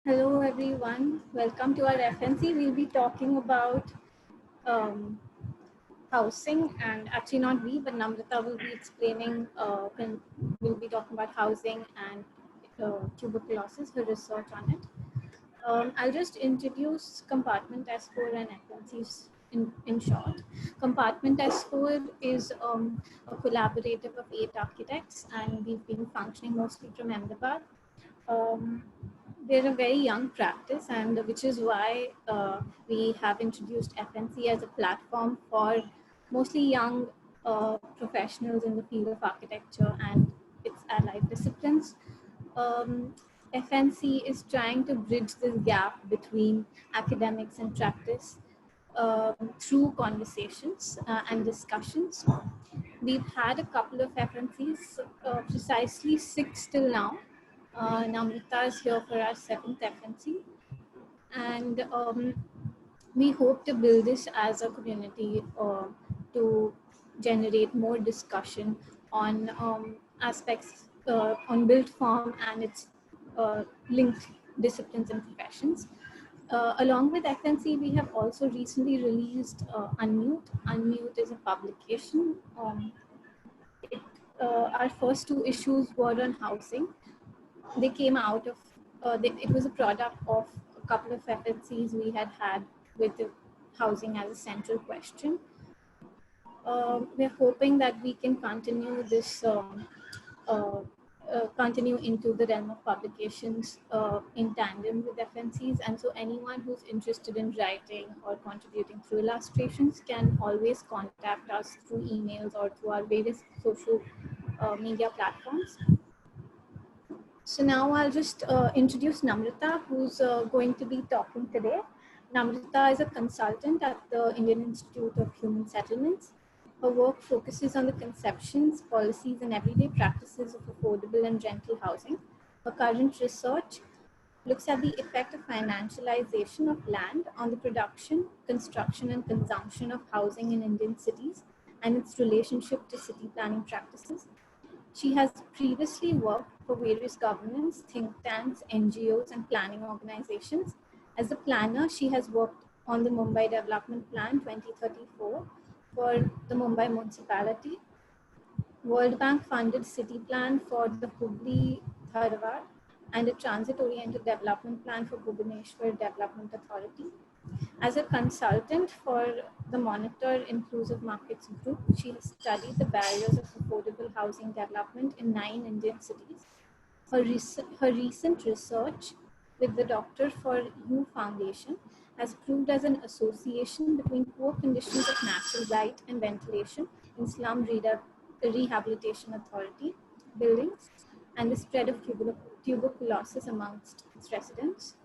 Hello everyone, welcome to our FNC. We'll be talking about housing, and actually not we, but Namrata will be explaining, we'll be talking about housing and tuberculosis, her research on it. I'll just introduce Compartment S4 and FNCs in short. Compartment S4 is a collaborative of 8 architects, and we've been functioning mostly from Ahmedabad. They're a very young practice, and which is why we have introduced FNC as a platform for mostly young professionals in the field of architecture and its allied disciplines. FNC is trying to bridge this gap between academics and practice through conversations and discussions. We've had a couple of FNCs, precisely 6 till now. Namrata is here for our 7th FNC, and we hope to build this as a community to generate more discussion on aspects on built form and its linked disciplines and professions. Along with FNC, we have also recently released Unmute. Unmute is a publication. Our first 2 issues were on housing. They came out of, it was a product of a couple of FNCs we had with the housing as a central question. We're hoping that we can continue this, continue into the realm of publications in tandem with FNCs. And so anyone who's interested in writing or contributing through illustrations can always contact us through emails or through our various social media platforms. So now I'll just introduce Namrata, who's going to be talking today. Namrata is a consultant at the Indian Institute of Human Settlements. Her work focuses on the conceptions, policies, and everyday practices of affordable and rental housing. Her current research looks at the effect of financialization of land on the production, construction, and consumption of housing in Indian cities and its relationship to city planning practices. She has previously worked for various governments, think tanks, NGOs, and planning organizations. As a planner, she has worked on the Mumbai Development Plan 2034 for the Mumbai municipality, World Bank funded city plan for the Hubli Dharwad, and a transit-oriented development plan for Bhubaneswar Development Authority. As a consultant for the Monitor Inclusive Markets Group, she has studied the barriers of affordable housing development in 9 Indian cities. Her recent research with the Doctor for You Foundation has proved as an association between poor conditions of natural light and ventilation in slum rehabilitation authority buildings and the spread of tuberculosis amongst its residents.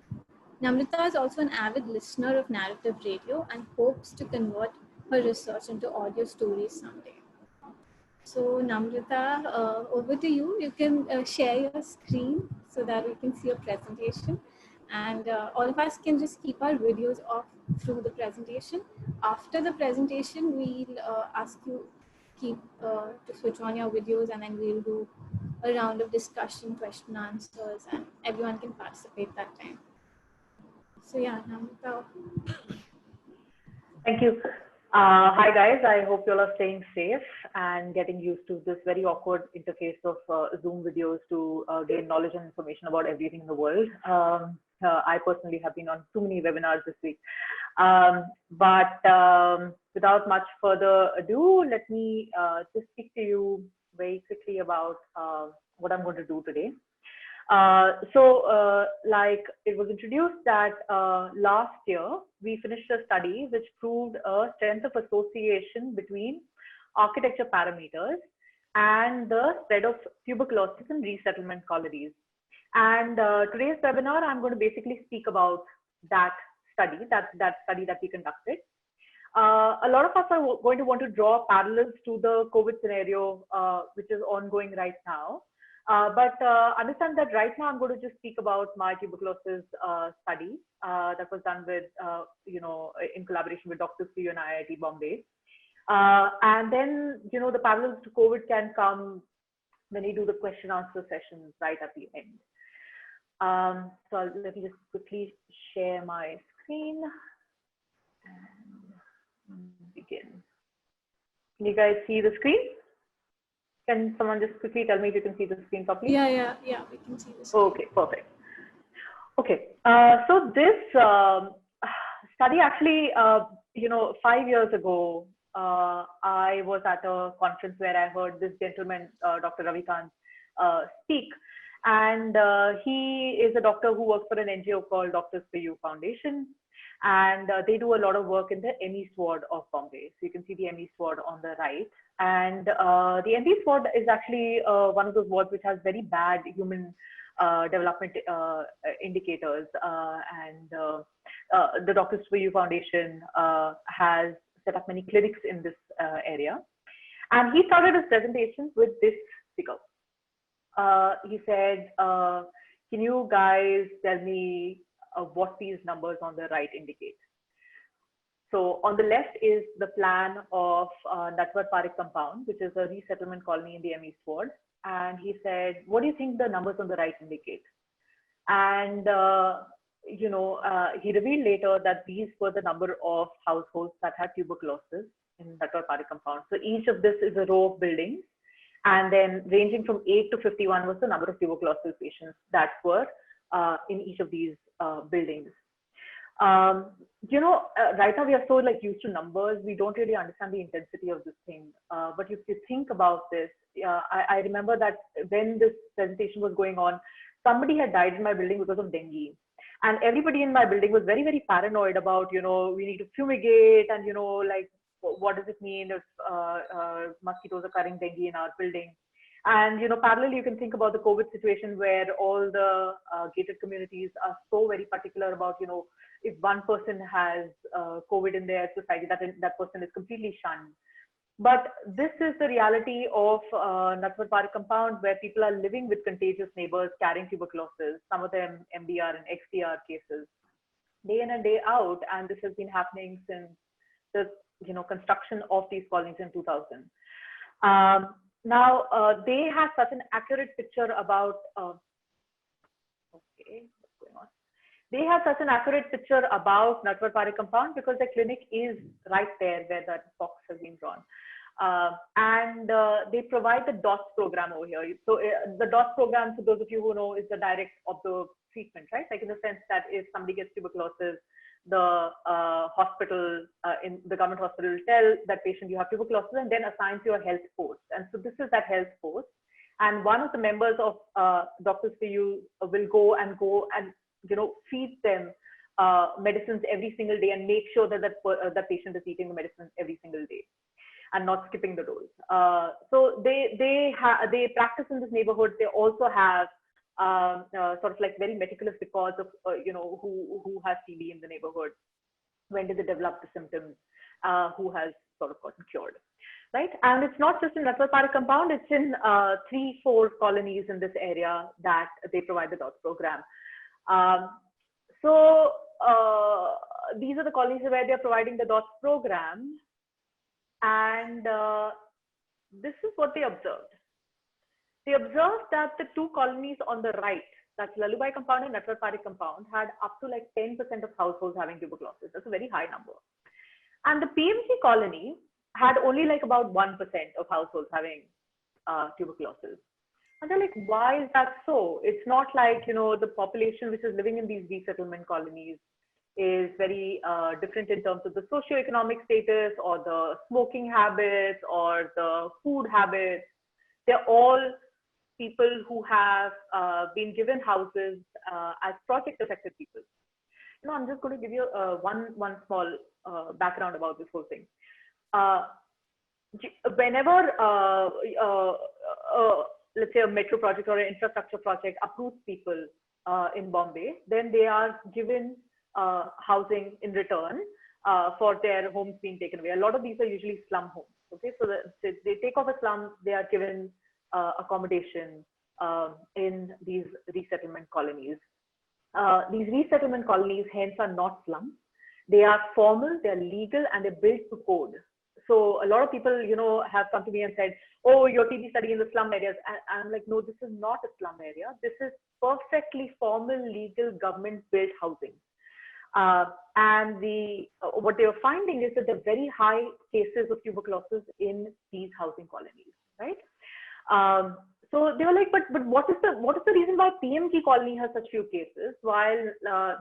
Namrata is also an avid listener of narrative radio and hopes to convert her research into audio stories someday. So Namrata, over to you. You can share your screen so that we can see your presentation. And all of us can just keep our videos off through the presentation. After the presentation, we'll ask you to switch on your videos, and then we'll do a round of discussion, question answers, and everyone can participate that time. So yeah, Namrata. Thank you. Hi guys, I hope you all are staying safe and getting used to this very awkward interface of Zoom videos to gain knowledge and information about everything in the world. I personally have been on too many webinars this week. Without much further ado, let me just speak to you very quickly about what I'm going to do today. Like it was introduced that last year we finished a study which proved a strength of association between architecture parameters and the spread of tuberculosis in resettlement colonies. And today's webinar, I'm going to basically speak about that study, that study that we conducted. A lot of us are going to want to draw parallels to the COVID scenario, which is ongoing right now. Understand that right now I'm going to just speak about my tuberculosis study that was done with, in collaboration with Dr. Sri and IIT Bombay. And then, the parallels to COVID can come when you do the question answer sessions right at the end. Let me just quickly share my screen and begin. Can you guys see the screen? Can someone just quickly tell me if you can see the screen properly? Yeah, we can see the screen. Okay, perfect. Okay, so this study actually, 5 years ago, I was at a conference where I heard this gentleman, Dr. Ravikant, speak. And he is a doctor who works for an NGO called Doctors for You Foundation. And they do a lot of work in the ME ward of Bombay. So you can see the ME ward on the right. And the ME ward is actually one of those wards which has very bad human development indicators. The Doctors for You Foundation has set up many clinics in this area. And he started his presentation with this figure. He said, can you guys tell me what these numbers on the right indicate? So on the left is the plan of Natwar Parikh compound, which is a resettlement colony in the ME ward. And he said, what do you think the numbers on the right indicate? And, he revealed later that these were the number of households that had tuberculosis in Natwar Parikh compound. So each of this is a row of buildings. And then ranging from 8 to 51 was the number of tuberculosis patients that were in each of these buildings. Right now we are so used to numbers, we don't really understand the intensity of this thing. But if you think about this, I remember that when this presentation was going on, somebody had died in my building because of dengue. And everybody in my building was very, very paranoid about, we need to fumigate and, what does it mean if mosquitoes are carrying dengue in our building? And, parallelly, you can think about the COVID situation where all the gated communities are so very particular about, if one person has COVID in their society, that person is completely shunned. But this is the reality of Natwar Parikh compound, where people are living with contagious neighbors carrying tuberculosis, some of them MDR and XDR cases, day in and day out. And this has been happening since the construction of these colonies in 2000. Now, they have such an accurate picture about, They have such an accurate picture about Natwar Parikh compound because the clinic is right there where that box has been drawn. They provide the DOTS program over here. So the DOTS program, for those of you who know, is the direct observed treatment, right? Like in the sense that if somebody gets tuberculosis, the hospital, in the government hospital, will tell that patient you have tuberculosis and then assigns you a health post. And so this is that health post. And one of the members of Doctors for You will go and feed them medicines every single day and make sure that that patient is eating the medicines every single day and not skipping the dose. So they practice in this neighborhood. They also have sort of like very meticulous records of who has TB in the neighborhood, when did they develop the symptoms, who has sort of gotten cured, right? And it's not just in Natwar Parikh compound, it's in 3-4 colonies in this area that they provide the DOTS program. These are the colonies where they're providing the DOTS program, and this is what they observed. They observed that the 2 colonies on the right, that's Lalubhai compound and Natwar Parikh compound, had up to like 10% of households having tuberculosis. That's a very high number. And the PMC colony had only like about 1% of households having tuberculosis. And they're like, why is that so? It's not like, the population which is living in these resettlement colonies is very different in terms of the socioeconomic status or the smoking habits or the food habits. They're all people who have been given houses as project affected people. I'm just going to give you one small background about this whole thing. Whenever let's say a metro project or an infrastructure project approves people in Bombay, then they are given housing in return for their homes being taken away. A lot of these are usually slum homes. Okay, so they take off a slum, they are given accommodation in these resettlement colonies. These resettlement colonies hence are not slums. They are formal, they are legal, and they're built to code. so a lot of people, have come to me and said, oh, your TB study in the slum areas. And I'm like, no, this is not a slum area. This is perfectly formal, legal, government-built housing. And what they were finding is that there are very high cases of tuberculosis in these housing colonies, right? So they were like, but what is the reason why PMG colony has such few cases, while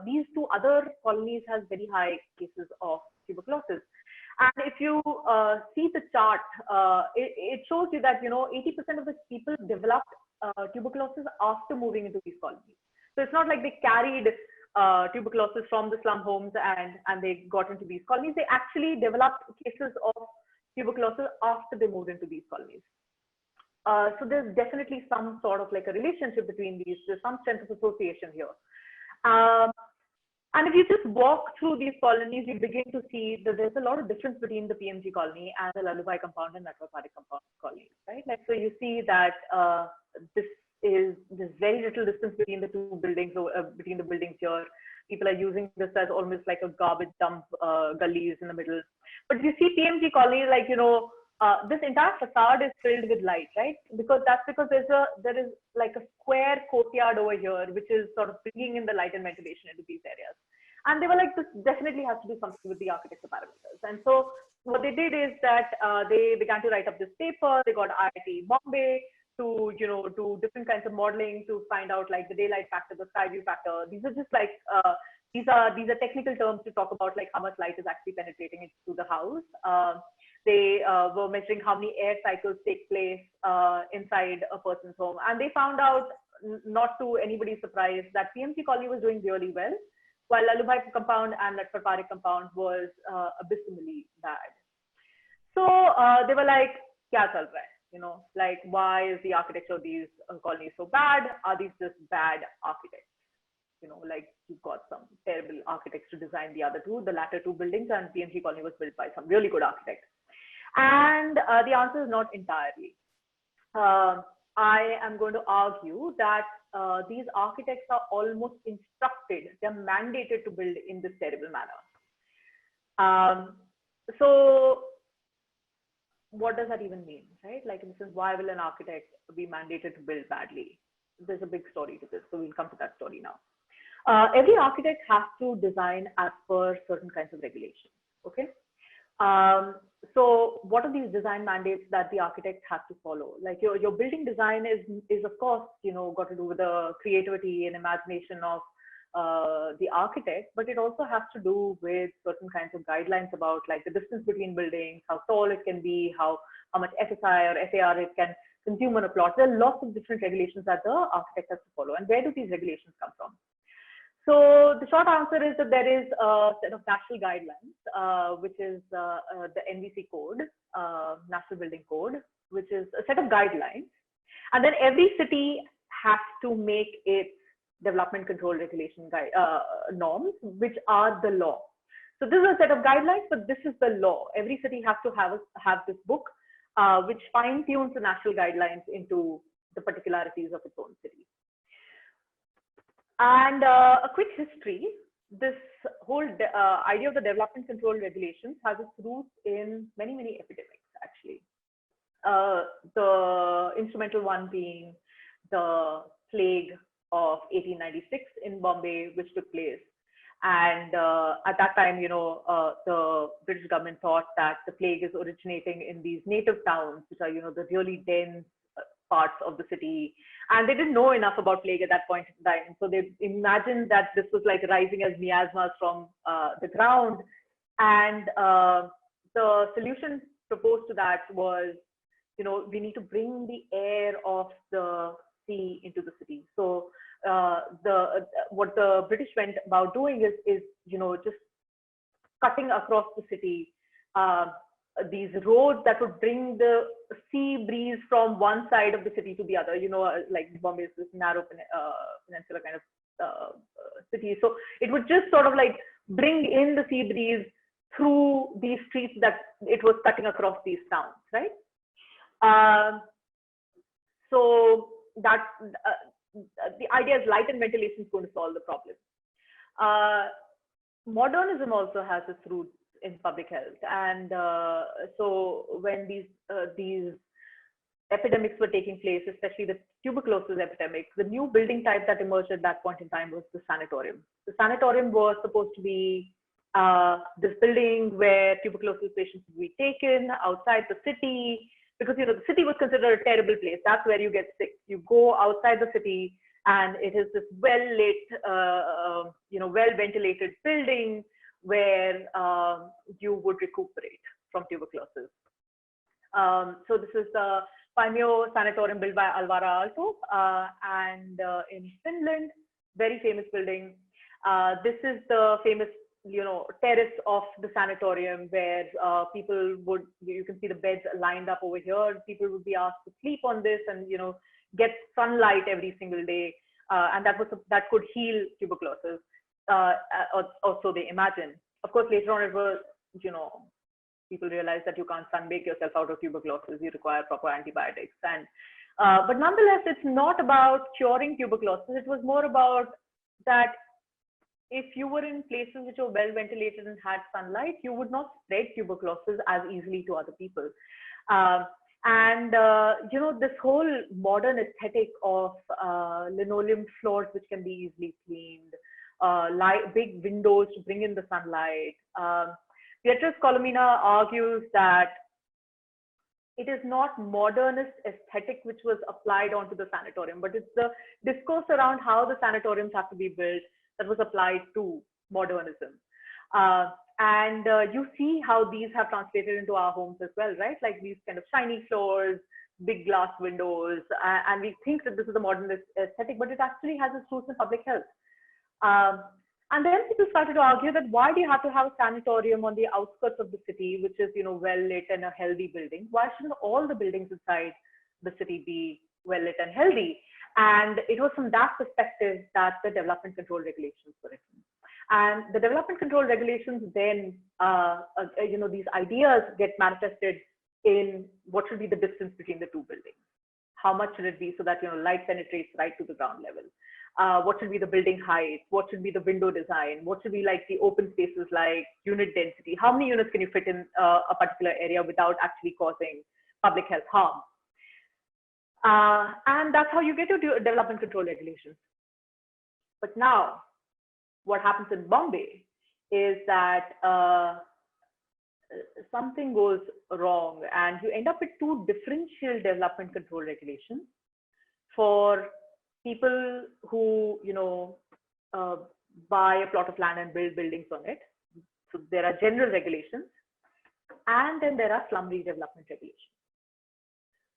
these two other colonies has very high cases of tuberculosis? And if you see the chart, it shows you that 80% of the people developed tuberculosis after moving into these colonies. So it's not like they carried tuberculosis from the slum homes and they got into these colonies. They actually developed cases of tuberculosis after they moved into these colonies. So there's definitely some sort of like a relationship between these. There's some sense of association here. And if you just walk through these colonies, you begin to see that there's a lot of difference between the PMG colony and the Lalubhai compound and Natwar Parekh compound colonies, right? Like, so you see that there's very little distance between the two buildings, between the buildings here. People are using this as almost like a garbage dump, gullies in the middle. But you see PMG colony, like, this entire facade is filled with light, right? Because there is like a square courtyard over here, which is sort of bringing in the light and ventilation into these areas. And they were like, this definitely has to do something with the architecture parameters. And so what they did is that they began to write up this paper. They got IIT Bombay to, do different kinds of modeling to find out like the daylight factor, the sky view factor. These are just like, these are technical terms to talk about like how much light is actually penetrating into the house. They were measuring how many air cycles take place inside a person's home. And they found out, not to anybody's surprise, that PMG colony was doing really well, while Lalubhai compound and Natwar Parekh compound was abysmally bad. So they were like, kya chal raha hai? Like, why is the architecture of these colonies so bad? Are these just bad architects? Like, you've got some terrible architects to design the other two, the latter two buildings, and PMG colony was built by some really good architects. And the answer is not entirely. I am going to argue that these architects are almost instructed, they're mandated to build in this terrible manner. So what does that even mean, right? Like, in the sense, why will an architect be mandated to build badly? There's a big story to this, so we'll come to that story now. Every architect has to design as per certain kinds of regulations, okay? So what are these design mandates that the architect has to follow? Like, your building design is of course, got to do with the creativity and imagination of the architect, but it also has to do with certain kinds of guidelines about like the distance between buildings, how tall it can be, how much FSI or FAR it can consume on a plot. There are lots of different regulations that the architect has to follow. And where do these regulations come from? So the short answer is that there is a set of national guidelines, which is the NBC code, National Building Code, which is a set of guidelines. And then every city has to make its development control regulation norms, which are the law. So this is a set of guidelines, but this is the law. Every city has to have this book, which fine-tunes the national guidelines into the particularities of its own city. And a quick history, this whole idea of the development control regulations has its roots in many, many epidemics, actually. The instrumental one being the plague of 1896 in Bombay, which took place. And at that time, the British government thought that the plague is originating in these native towns, which are, the really dense parts of the city. And they didn't know enough about plague at that point in time. So they imagined that this was like rising as miasmas from the ground. And the solution proposed to that was, we need to bring the air of the sea into the city. So what the British went about doing is just cutting across the city these roads that would bring the sea breeze from one side of the city to the other. Like Bombay is this narrow peninsula kind of city. So it would just sort of like bring in the sea breeze through these streets that it was cutting across these towns, right? So that the idea is light and ventilation is going to solve the problem. Modernism also has its roots in public health. And so when these epidemics were taking place, especially the tuberculosis epidemic, the new building type that emerged at that point in time was the sanatorium. The sanatorium was supposed to be this building where tuberculosis patients would be taken outside the city, because the city was considered a terrible place. That's where you get sick. You go outside the city, and it is this well-lit, well-ventilated building where you would recuperate from tuberculosis. So this is the Paimio Sanatorium built by Alvar Aalto, and in Finland, very famous building. This is the famous, terrace of the sanatorium where people would, you can see the beds lined up over here. People would be asked to sleep on this and, get sunlight every single day. And that could heal tuberculosis, or so they imagine. Of course, later on it was, people realized that you can't sunbake yourself out of tuberculosis. You require proper antibiotics. And but nonetheless, it's not about curing tuberculosis. It was more about that if you were in places which were well ventilated and had sunlight, you would not spread tuberculosis as easily to other people. This whole modern aesthetic of linoleum floors which can be easily cleaned, big windows to bring in the sunlight. Beatrice Colomina argues that it is not modernist aesthetic which was applied onto the sanatorium, but it's the discourse around how the sanatoriums have to be built that was applied to modernism. You see how these have translated into our homes as well, right? Like these kind of shiny floors, big glass windows, and we think that this is a modernist aesthetic, but it actually has its roots in public health. And then people started to argue that why do you have to have a sanatorium on the outskirts of the city, which is, well lit and a healthy building? Why shouldn't all the buildings inside the city be well lit and healthy? And it was from that perspective that the development control regulations were written. And the development control regulations then, these ideas get manifested in what should be the distance between the two buildings. How much should it be so that, light penetrates right to the ground level? What should be the building height? What should be the window design? What should be like the open spaces, like unit density? How many units can you fit in a particular area without actually causing public health harm? And that's how you get to do development control regulations. But now, what happens in Bombay is that something goes wrong, and you end up with two differential development control regulations for people who, buy a plot of land and build buildings on it. So there are general regulations, and then there are slum redevelopment regulations.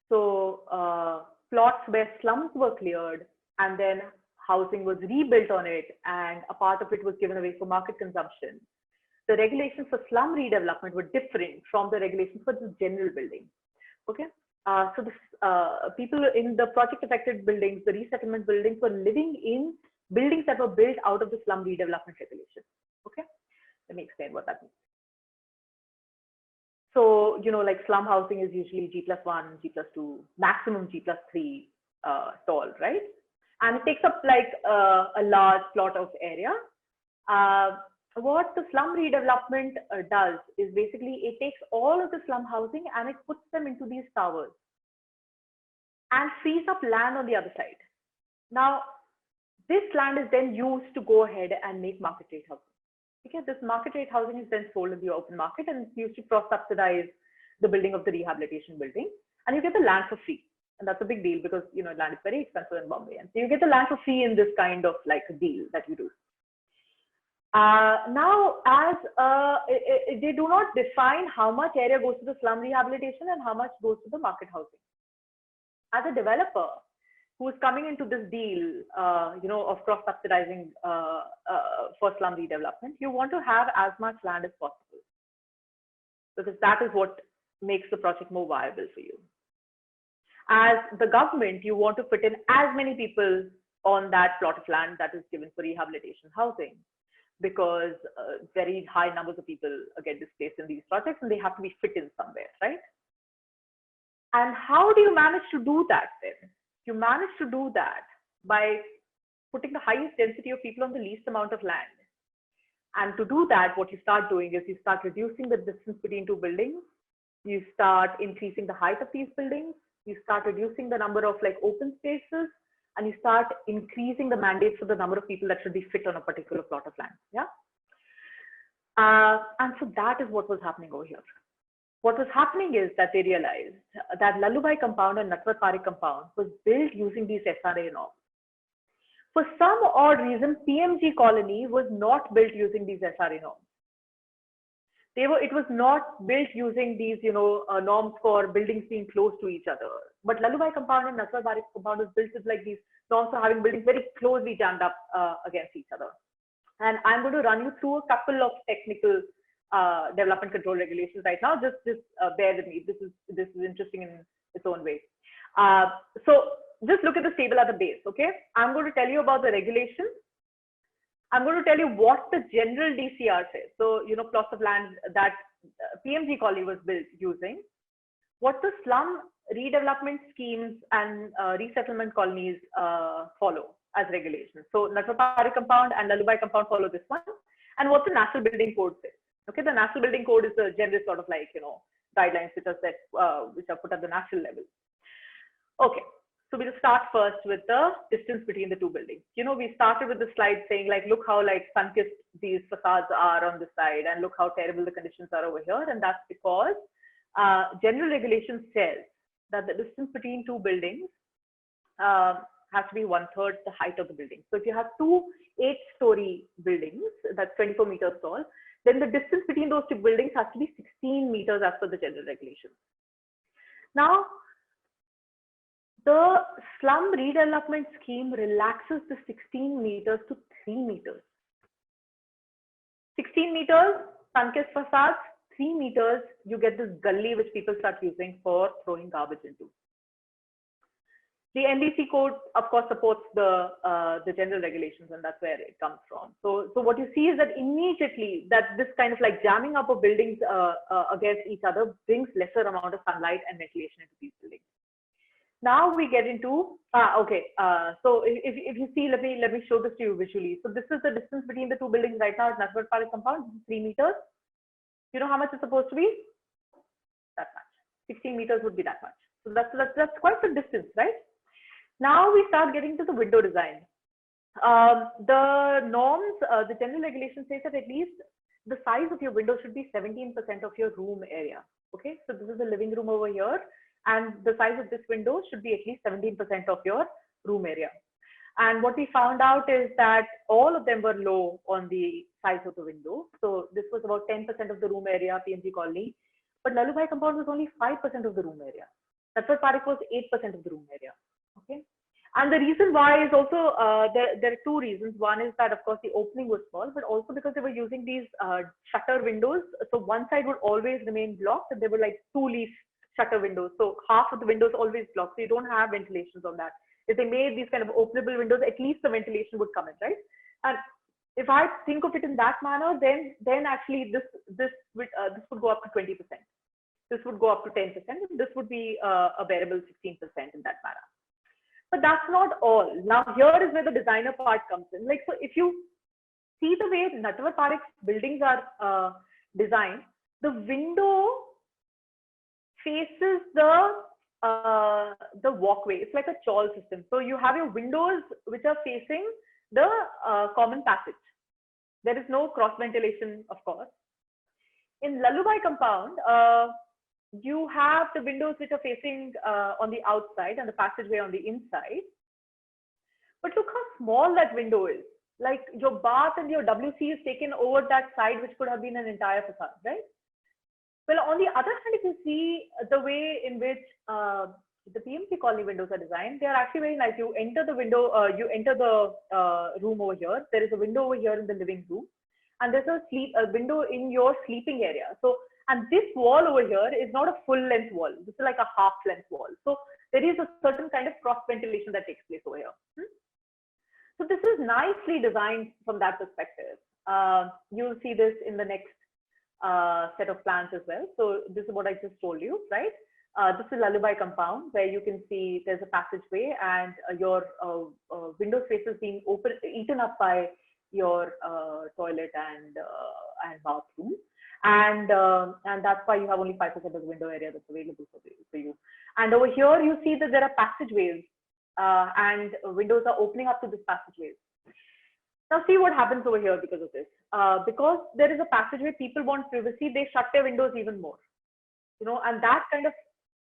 So plots where slums were cleared and then housing was rebuilt on it, and a part of it was given away for market consumption. The regulations for slum redevelopment were different from the regulations for the general building. Okay. So this, people in the project affected buildings, the resettlement buildings, were living in buildings that were built out of the slum redevelopment regulation. Okay, let me explain what that means. So, like slum housing is usually G+1, G+2, maximum G+3 tall, right? And it takes up like a large plot of area. What the slum redevelopment does is basically it takes all of the slum housing and it puts them into these towers and frees up land on the other side. Now, this land is then used to go ahead and make market rate housing. Okay, this market rate housing is then sold in the open market and it's used to cross-subsidize the building of the rehabilitation building, and you get the land for free. And that's a big deal because land is very expensive in Bombay, and so you get the land for free in this kind of like a deal that you do. Now, as they do not define how much area goes to the slum rehabilitation and how much goes to the market housing. As a developer who is coming into this deal, of cross-subsidizing for slum redevelopment, you want to have as much land as possible because that is what makes the project more viable for you. As the government, you want to fit in as many people on that plot of land that is given for rehabilitation housing, because very high numbers of people get displaced in these projects and they have to be fit in somewhere, right? And how do you manage to do that then? You manage to do that by putting the highest density of people on the least amount of land. And to do that, what you start doing is you start reducing the distance between two buildings. You start increasing the height of these buildings. You start reducing the number of like open spaces, and you start increasing the mandates for the number of people that should be fit on a particular plot of land. Yeah. And so that is what was happening over here. What was happening is that they realized that Lalubhai compound and Natwar Parikh compound was built using these SRA norms. For some odd reason, PMG colony was not built using these SRA norms. It was not built using these, norms for buildings being close to each other. But Lalubhai compound and Natwar Parikh compound was built with like these norms for having buildings very closely jammed up against each other. And I'm going to run you through a couple of technical development control regulations right now. Just bear with me. This is interesting in its own way. So just look at the table at the base. Okay, I'm going to tell you about the regulations. I'm going to tell you what the general DCR says. So plots of land that PMG colony was built using, what the slum redevelopment schemes and resettlement colonies follow as regulations. So Natwar Parikh compound and Lalubhai compound follow this one, and what the National Building Code says. Okay, the National Building Code is the general sort of like guidelines which are set, which are put at the national level. Okay, so we'll start first with the distance between the two buildings. We started with the slide saying like, look how like sun-kissed these facades are on this side, and look how terrible the conditions are over here, and that's because general regulation says that the distance between two buildings has to be 1/3 the height of the building. So if you have two 8-story buildings that's 24 meters tall, then the distance between those two buildings has to be 16 meters as per the general regulations. Now, the slum redevelopment scheme relaxes the 16 meters to 3 meters. 16 meters, sun-kissed facades, 3 meters, you get this gully which people start using for throwing garbage into. The NDC code, of course, supports the general regulations, and that's where it comes from. So what you see is that immediately that this kind of like jamming up of buildings against each other brings lesser amount of sunlight and ventilation into these buildings. Now we get into so if you see, let me show this to you visually. So this is the distance between the two buildings right now. It's Natwar Parikh compound, 3 meters. You know how much it's supposed to be? That much. 16 meters would be that much. So that's quite the distance, right? Now we start getting to the window design. The norms, the general regulation says that at least the size of your window should be 17% of your room area. Okay, so this is the living room over here, and the size of this window should be at least 17% of your room area. And what we found out is that all of them were low on the size of the window. So this was about 10% of the room area, PMG colony, but Lalubhai compound was only 5% of the room area. Natwar Parikh was 8% of the room area. Okay, and the reason why is also there are two reasons. One is that of course the opening was small, but also because they were using these shutter windows. So one side would always remain blocked, and they were like 2-leaf shutter windows. So half of the windows always blocked. So you don't have ventilations on that. If they made these kind of openable windows, at least the ventilation would come in, right? And if I think of it in that manner, then actually this would go up to 20%. This would go up to 10%. And this would be a bearable 16% in that manner. But that's not all. Now here is where the designer part comes in. Like, so if you see the way Natwar Parikh's buildings are designed, the window faces the walkway. It's like a chawl system. So you have your windows which are facing the common passage. There is no cross ventilation, of course. In Lalubhai compound, you have the windows which are facing on the outside and the passageway on the inside. But look how small that window is. Like your bath and your WC is taken over that side, which could have been an entire facade, right? Well, on the other hand, if you see the way in which the PMC colony windows are designed, they are actually very nice. You enter the window, you enter the room over here. There is a window over here in the living room, and there's a window in your sleeping area. So, and this wall over here is not a full length wall. This is like a half length wall. So there is a certain kind of cross ventilation that takes place over here. So this is nicely designed from that perspective. You'll see this in the next set of plans as well. So this is what I just told you, right? This is Lalubhai compound, where you can see there's a passageway and your window space is being eaten up by your toilet and bathroom, and that's why you have only 5% of the window area that's available for you. And over here you see that there are passageways, and windows are opening up to this passageways. Now see what happens over here because of this. Because there is a passageway, people want privacy, they shut their windows even more, and that kind of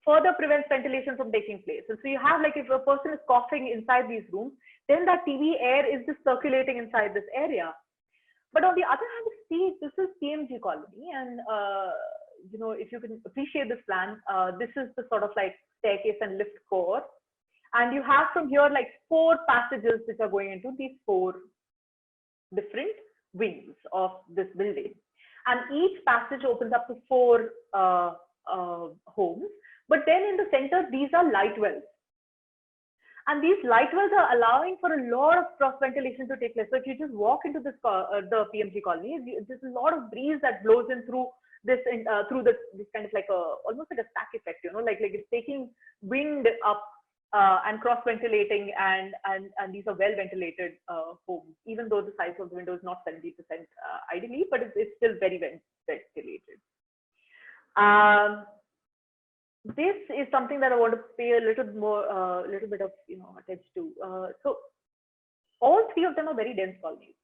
further prevents ventilation from taking place. And so you have, like, if a person is coughing inside these rooms, then that TB air is just circulating inside this area. But on the other hand, see, this is PMG colony, and if you can appreciate this plan, this is the sort of like staircase and lift core, and you have from here like 4 passages which are going into these 4 different wings of this building, and each passage opens up to 4 homes. But then in the center, these are light wells. And these light wells are allowing for a lot of cross ventilation to take place. So if you just walk into this the PMG colony, there's a lot of breeze that blows in through this this kind of like almost like a stack effect, like it's taking wind up and cross ventilating, and these are well ventilated homes, even though the size of the window is not 70% ideally, but it's still very well ventilated. This is something that I want to pay a little bit of attention to. So all 3 of them are very dense colonies.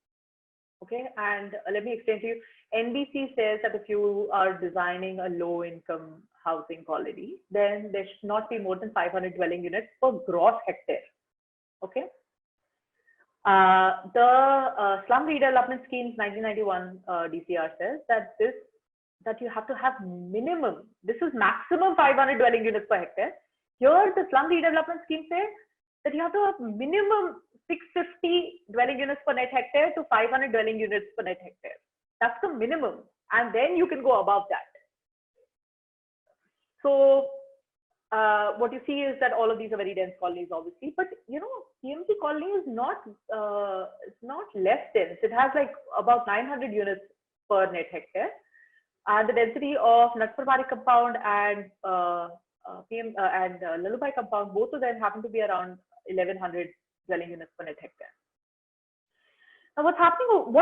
Okay, and let me explain to you. NBC says that if you are designing a low-income housing colony, then there should not be more than 500 dwelling units per gross hectare. Okay. The Slum Redevelopment Schemes 1991 DCR says that you have to have minimum, this is maximum 500 dwelling units per hectare. Here, the Slum Redevelopment Scheme says that you have to have minimum 650 dwelling units per net hectare to 500 dwelling units per net hectare. That's the minimum. And then you can go above that. So what you see is that all of these are very dense colonies, obviously. But, PMG colony is not less dense. It has like about 900 units per net hectare. And the density of Natpur compound and Lalubhai compound, both of them happen to be around 1100 dwelling units per net hectare. Now, what's happening?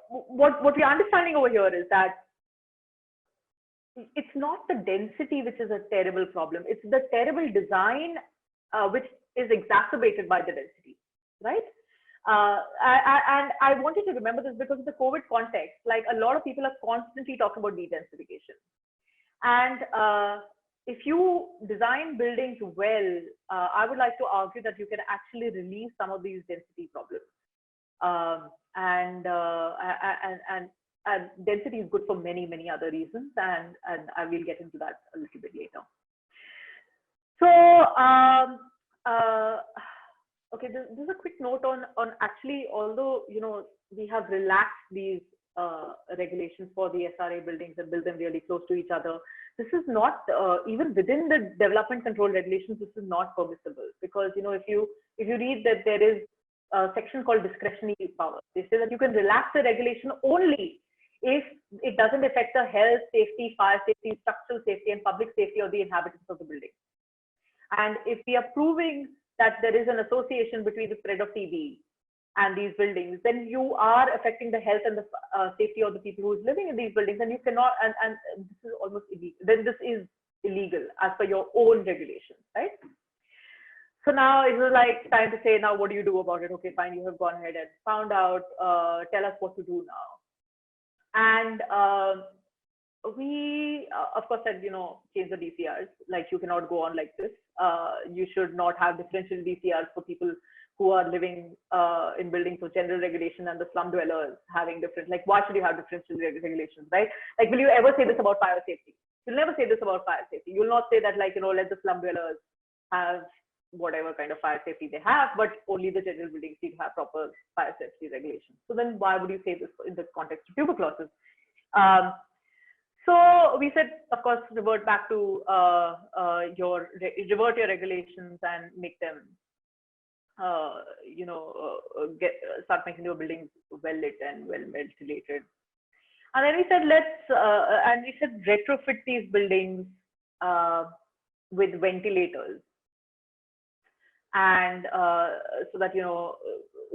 What we're understanding over here is that it's not the density which is a terrible problem. It's the terrible design which is exacerbated by the density, right? And I wanted to remember this because of the COVID context. Like, a lot of people are constantly talking about dedensification. And if you design buildings well, I would like to argue that you can actually relieve some of these density problems. And density is good for many, many other reasons, and I will get into that a little bit later. So, okay, there's a quick note on actually, although we have relaxed these regulations for the SRA buildings and build them really close to each other, this is not even within the development control regulations. This is not permissible, because if you read that there is a section called discretionary power. They say that you can relax the regulation only if it doesn't affect the health, safety, fire safety, structural safety, and public safety of the inhabitants of the building. And if we are proving that there is an association between the spread of TB and these buildings, then you are affecting the health and the safety of the people who is living in these buildings, and you cannot, and this is almost illegal. Then this is illegal as per your own regulations, right? So now it was like time to say, now what do you do about it? Okay, fine, you have gone ahead and found out, tell us what to do now. And we, of course, said, change the DCRs. Like, you cannot go on like this. You should not have differential DCRs for people who are living in buildings with general regulation and the slum dwellers having different, like, why should you have differential regulations, right? Like, will you ever say this about fire safety? You'll never say this about fire safety. You'll not say that, like, let the slum dwellers have whatever kind of fire safety they have, but only the general buildings need to have proper fire safety regulations. So then why would you say this in the context of tuberculosis? So we said, of course, revert back to revert your regulations and make them, start making your buildings well lit and well ventilated. And then we said, retrofit these buildings with ventilators. And so that,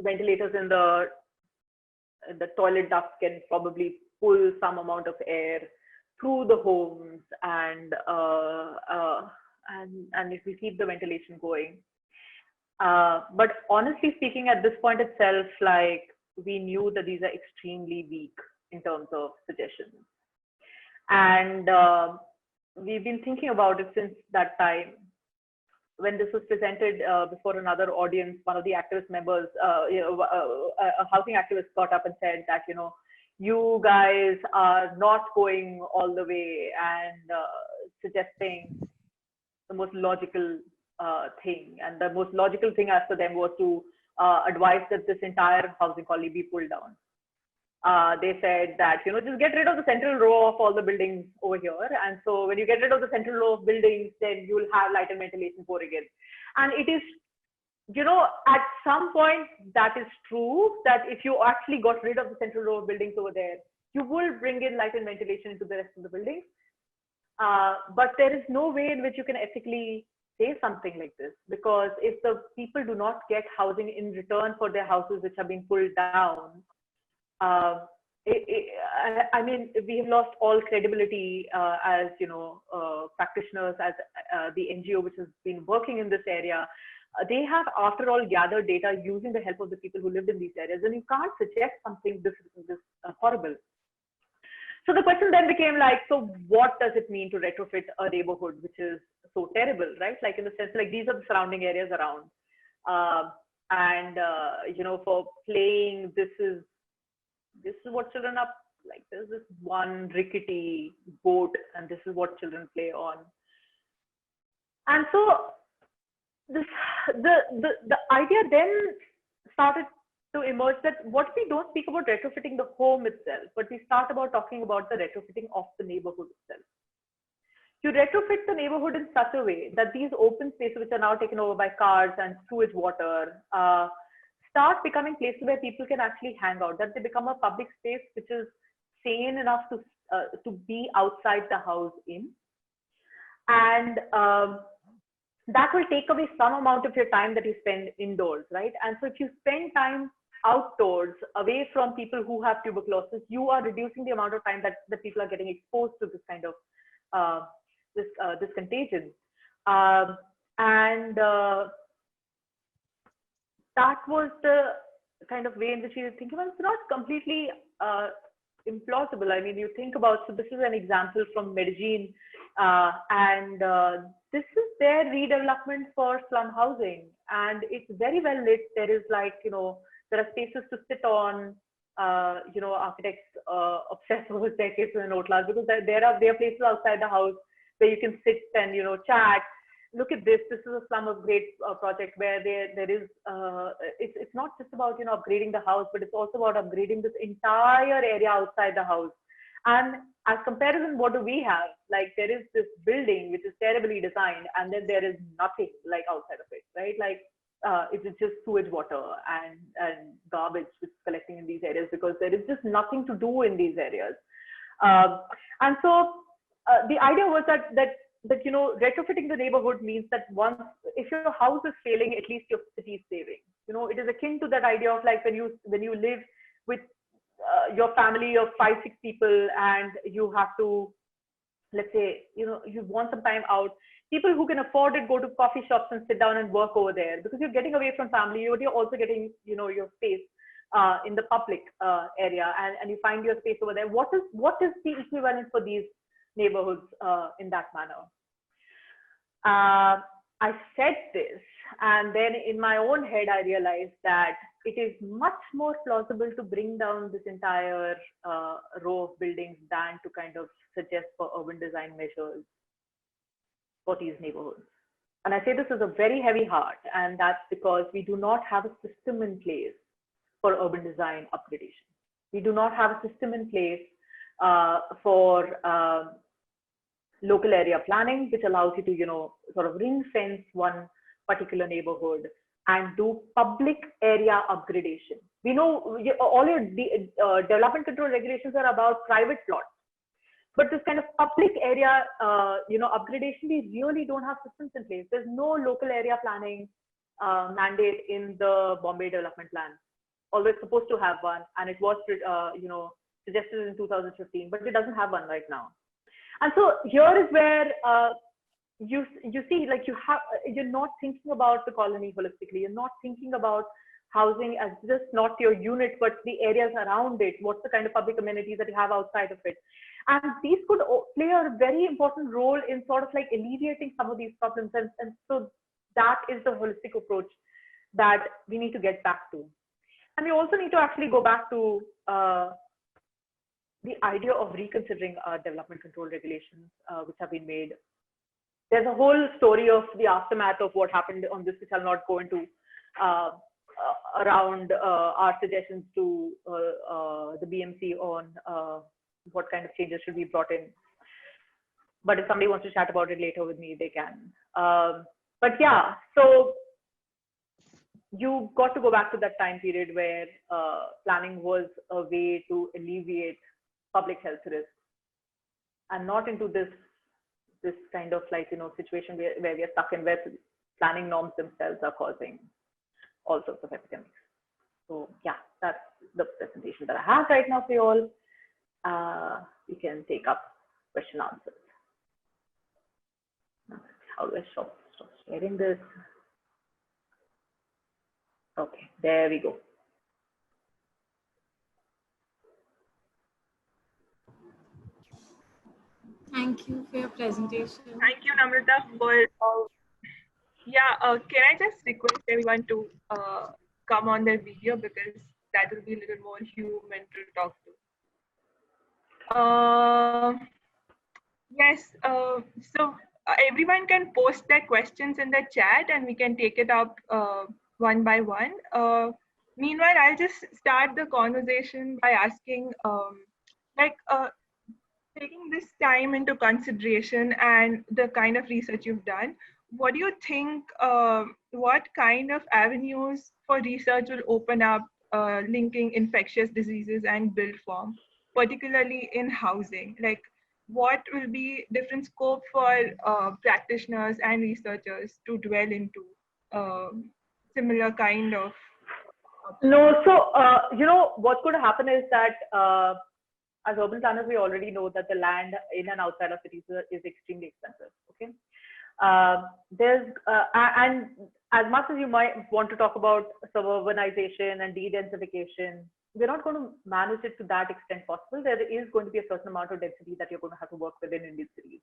ventilators in the the toilet duct can probably pull some amount of air through the homes, and it will keep the ventilation going. But honestly speaking, at this point itself, like, we knew that these are extremely weak in terms of suggestions. And we've been thinking about it since that time. When this was presented before another audience, one of the activist members, a housing activist got up and said that, you guys are not going all the way, and suggesting the most logical thing. And the most logical thing as for them was to advise that this entire housing colony be pulled down. They said that, just get rid of the central row of all the buildings over here. And so when you get rid of the central row of buildings, then you'll have light and ventilation pouring in. And it is, at some point that is true, that if you actually got rid of the central row of buildings over there, you will bring in light and ventilation into the rest of the buildings. But there is no way in which you can ethically say something like this, because if the people do not get housing in return for their houses which have been pulled down, I mean, we have lost all credibility as practitioners, as the NGO which has been working in this area. They have, after all, gathered data using the help of the people who lived in these areas, and you can't suggest something this horrible. So the question then became like, so what does it mean to retrofit a neighborhood which is so terrible, right? Like, in the sense, like, these are the surrounding areas around, for playing, this is what children are like. There's this one rickety boat, and this is what children play on. And so the idea then started to emerge that what we don't speak about retrofitting the home itself, but we start about talking about the retrofitting of the neighborhood itself. You retrofit the neighborhood in such a way that these open spaces, which are now taken over by cars and sewage water, start becoming places where people can actually hang out, that they become a public space which is sane enough to be outside the house in. And that will take away some amount of your time that you spend indoors, right? And so if you spend time outdoors, away from people who have tuberculosis, you are reducing the amount of time that the people are getting exposed to this kind of this contagion. That was the kind of way in which you think about it. It's not completely implausible. I mean, you think about, so this is an example from Medellin, this is their redevelopment for slum housing, and it's very well lit. There is, like, there are spaces to sit on. Architects obsess over staircases and outlaws, because there are places outside the house where you can sit and chat. Look at this. This is a slum upgrade project where there is. It's not just about upgrading the house, but it's also about upgrading this entire area outside the house. And as comparison, what do we have? Like, there is this building which is terribly designed, and then there is nothing like outside of it, right? Like, it's just sewage water and garbage which is collecting in these areas, because there is just nothing to do in these areas. And so the idea was that retrofitting the neighborhood means that if your house is failing, at least your city is saving. It is akin to that idea of, like, when you live with your family of 5-6 people, and you have to, let's say, you want some time out. People who can afford it go to coffee shops and sit down and work over there, because you're getting away from family. You're also getting, your space in the public area, and you find your space over there. What is the equivalent for these neighborhoods in that manner? I said this, and then in my own head, I realized that it is much more plausible to bring down this entire row of buildings than to kind of suggest for urban design measures for these neighborhoods. And I say this is a very heavy heart, and that's because we do not have a system in place for urban design upgradation. We do not have a system in place for local area planning, which allows you to, sort of ring fence one particular neighborhood and do public area upgradation. We know all your development control regulations are about private plots, but this kind of public area, upgradation, we really don't have systems in place. There's no local area planning mandate in the Bombay Development Plan. although it's supposed to have one, and it was, suggested in 2015, but it doesn't have one right now. And so here is where you see, like, you're not thinking about the colony holistically. You're not thinking about housing as just not your unit, but the areas around it. What's the kind of public amenities that you have outside of it? And these could play a very important role in sort of like alleviating some of these problems. And so that is the holistic approach that we need to get back to. And we also need to actually go back to the idea of reconsidering development control regulations, which have been made. There's a whole story of the aftermath of what happened on this, which I'll not go into, around our suggestions to the BMC on what kind of changes should be brought in. But if somebody wants to chat about it later with me, they can. But yeah, so you got to go back to that time period where planning was a way to alleviate public health risks, and not into this kind of like, situation where we are stuck in, where planning norms themselves are causing all sorts of epidemics. So yeah, that's the presentation that I have right now for you all. We can take up question answers. How do I stop sharing this? Okay, there we go. Thank you for your presentation. Thank you, Namrata, for can I just request everyone to come on their video, because that will be a little more human to talk to. Yes, so everyone can post their questions in the chat and we can take it up one by one. Meanwhile, I'll just start the conversation by asking, taking this time into consideration and the kind of research you've done, what do you think, what kind of avenues for research will open up linking infectious diseases and build form, particularly in housing? Like, what will be different scope for practitioners and researchers to dwell into similar kind of? No, so, what's going to happen is that as urban planners, we already know that the land in and outside of cities is extremely expensive. Okay. And as much as you might want to talk about suburbanization and de-densification, we're not going to manage it to that extent possible. There is going to be a certain amount of density that you're going to have to work within in these cities.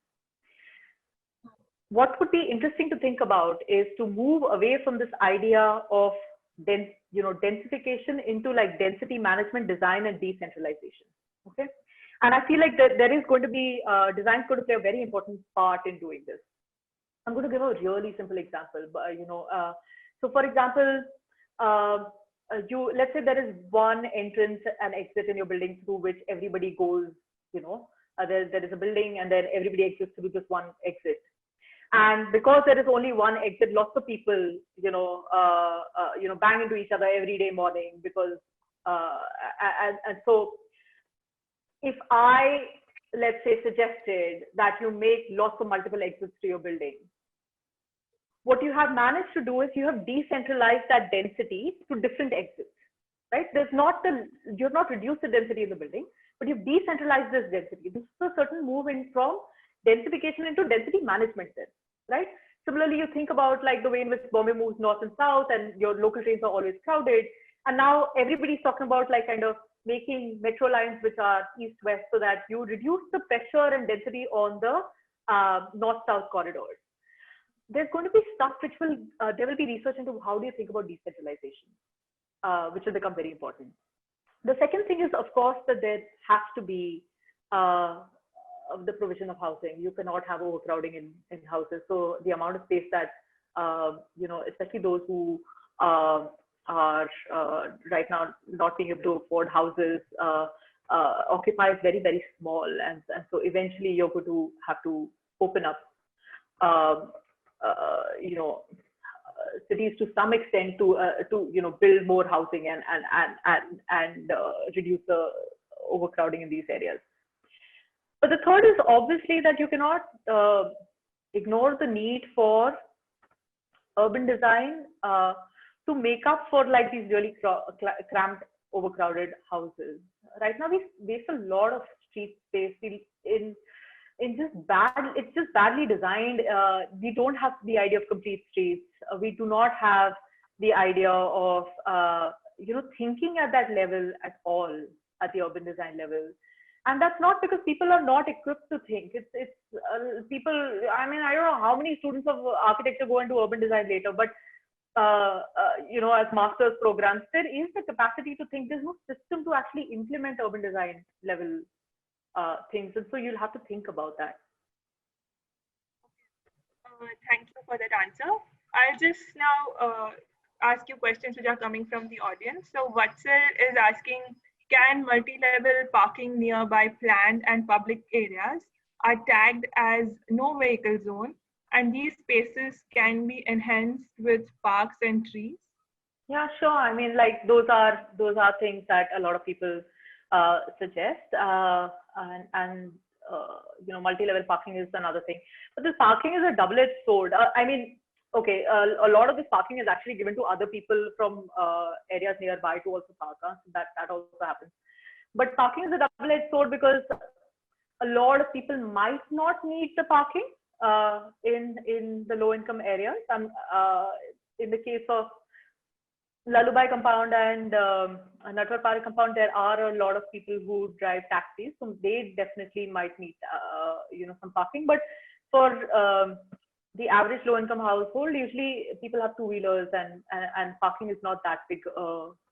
What would be interesting to think about is to move away from this idea of densification into like density management, design, and decentralization. Okay, and I feel like there is going to be design is going to play a very important part in doing this. I'm going to give a really simple example, but so for example, let's say there is one entrance and exit in your building through which everybody goes. There is a building and then everybody exits through this one exit. And because there is only one exit, lots of people, bang into each other every day morning because, and so if I, let's say, suggested that you make lots of multiple exits to your building, what you have managed to do is you have decentralized that density to different exits, right? You have not reduced the density of the building, but you've decentralized this density. This is a certain move in from densification into density management then, right? Similarly, you think about like the way in which Bombay moves north and south and your local trains are always crowded. And now everybody's talking about like kind of making metro lines which are east-west so that you reduce the pressure and density on the north-south corridors. There's going to be stuff which there will be research into how do you think about decentralization, which will become very important. The second thing is, of course, that there has to be the provision of housing. You cannot have overcrowding in houses. So the amount of space that, especially those who are right now not being able to afford houses occupy is very, very small. And so eventually you're going to have to open up, cities to some extent to build more housing and reduce the overcrowding in these areas. But the third is obviously that you cannot ignore the need for urban design to make up for like these really cramped, overcrowded houses. Right now, we waste a lot of street space in just bad. It's just badly designed. We don't have the idea of complete streets. We do not have the idea of thinking at that level at all, at the urban design level. And that's not because people are not equipped to think. It's people. I mean, I don't know how many students of architecture go into urban design later, but as master's programs, there is the capacity to think. There's no system to actually implement urban design level things, and so you'll have to think about that. Thank you for that answer. I'll just now ask you questions which are coming from the audience. So Vatsal is asking, can multi-level parking nearby planned and public areas are tagged as no vehicle zone, and these spaces can be enhanced with parks and trees? Yeah, sure. I mean, like those are things that a lot of people suggest, and multi-level parking is another thing. But this parking is a double-edged sword. I mean, okay, a lot of this parking is actually given to other people from areas nearby to also park. So that also happens. But parking is a double-edged sword because a lot of people might not need the parking in the low-income areas. In the case of Lalubhai compound and Natwar Park compound, there are a lot of people who drive taxis, so they definitely might need some parking. But for the average low-income household, usually people have two-wheelers, and parking is not that big